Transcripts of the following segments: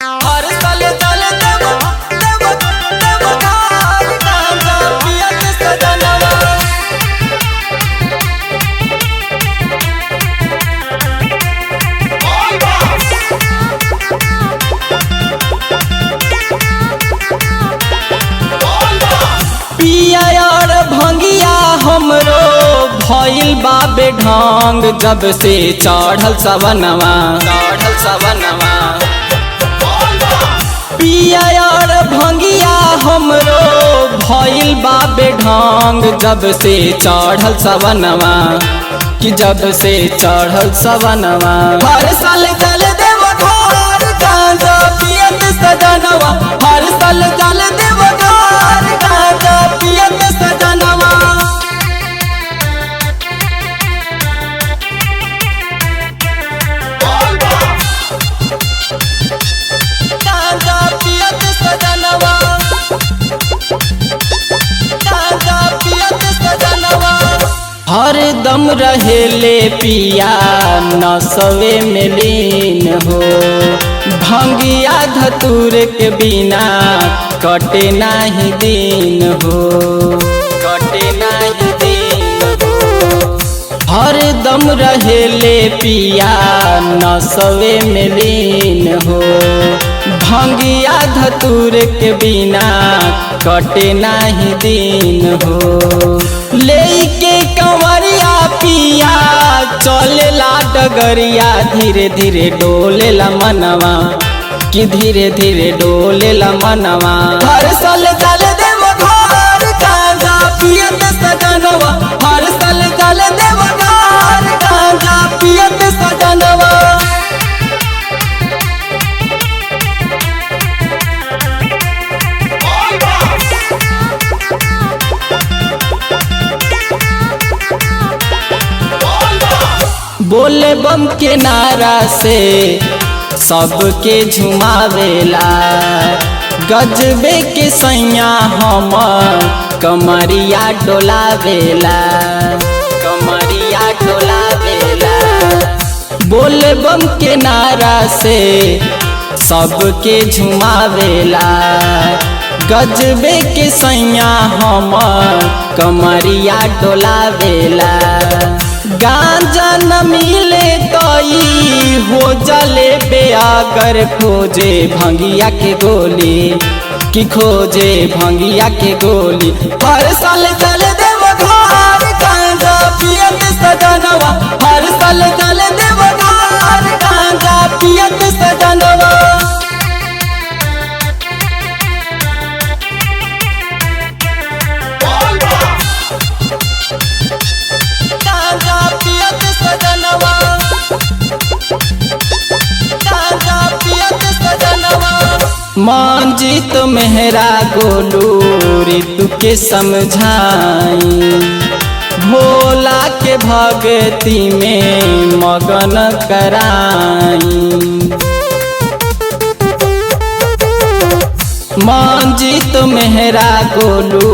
हर साल चल देव देव देव घाट गांजा पियत सजनवा। पिया और भंगिया हमरो भइल बाबे ढंग, जब से चढ़ल सवनवा पिया और भंगिया हमरो भइल बाबे ढंग, जब से चढ़ल सवनवा कि जब से चढ़ल सवनवा। हर साल चल देव घर गांजा पियत सजनवा, हर साल चल देव घर गांजा पियत सजनवा। गांजा पियत सजनवा, गांजा पियत सजनवा। हर दम रहेले पिया नसवे में लीन हो, भंगिया धतूर के बिना कटे नाही दिन हो, कटे नाही दिन हो। हर दम रहेले पिया नसवे में लीन हो, भंगिया धतूर के बिना कटे नाही दिन हो। लेके कंवरिया पिया चलेला डगरिया, धीरे धीरे डोलेला मनवा कि धीरे धीरे डोलेला मनवा। हर साल चल देव घर गांजा पियत सजनवा, हर साल चल देव घर गांजा पियत सजनवा। बोले बम के नारा से सबके झुमावेला, गजबे के सैया हम कमरिया डोलावेला, कमरिया डोलावेला। बोले बम के नारा से सबके झुमावेला, गजबे के सैया हम कमरिया डोलावेला। गांजा न मिले तो ई हो जले बेअगर, खोजे भंगिया के गोली कि खोजे भंगिया के गोली। हर साल चल देव घर गांजा पियत सजनवा, हर साल चल देव घर गांजा पियत सजनवा। गांजा पियत सजनवा, गांजा पियत सजनवा। मंजीत मेहरा गोलू ऋतु के समझाई, भोला के भक्ति में मगन कराई। मंजीत मेहरा गोलू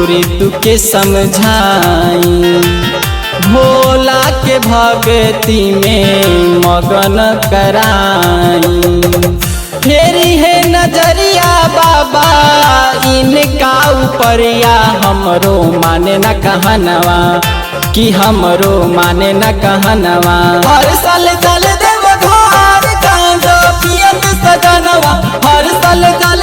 ऋतु के समझाई, भोला के भक्ति में मगन कराई। फेरी है नजरिया बाबा इनका ऊपरिया, हमरो माने न कहनवा कि हमरो माने न कहनवा। हर साल चल देव घर गांजा पियत सजनवा, हर साल चल